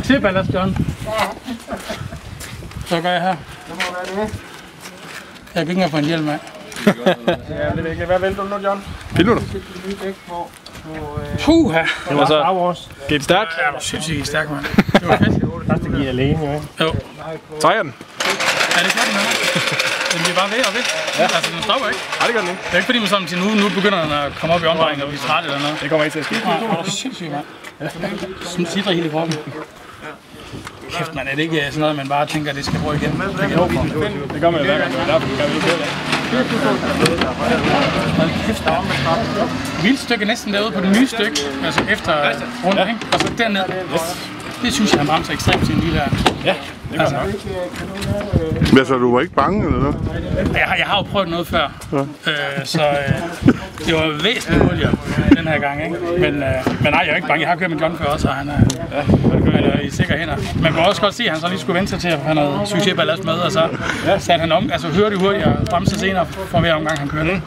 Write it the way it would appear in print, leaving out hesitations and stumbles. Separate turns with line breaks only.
succesballast, John. Så gør jeg her.
Det må være det.
Jeg kan ikke engang få en hjelm af.
Ja, det er ikke. Hvad vælter du nu, John?
Piloter.
Puha!
Det var så... Gik det stærkt?
Ja, det var sindssygt stærkt, mand. Det var fedt.
Første giver alene, jo ikke?
Jo.
Trækker den?
Ja, det gør den, den bliver bare ved og ved. Ja. Altså, den stopper ikke.
Nej, det gør den ikke.
Det er ikke fordi, man sådan til nu begynder den at komme op i omdrejning og blive træt eller noget.
Det kommer ikke til at ske.
Ja, det er sindssygt, mand. Sådan sidder hele kroppen. Kæft, man, er det ikke sådan noget, man bare tænker, at det skal bruge igen?
Det gør man jo hver gang, det er derfor, vi kan ikke det.
Hold kæft, der er vildt stykke næsten derude på det nye stykke, altså efter rundt, ikke? Og så derned. Det synes jeg, han ramte sig ekstremt sin lille her.
Ja, det var nok.
Men så du var ikke bange eller noget?
Jeg har jo prøvet noget før, så det var væsentligt hurtigere den her gang, ikke? Men nej, jeg er ikke bange. Jeg har kørt med John før også, og han er i sikre hænder. Man kan også godt se, at han så lige skulle vente sig til at have noget succesballast med, og så satte han om, altså hørte hurtigere og bremse senere for hver omgang han kørte.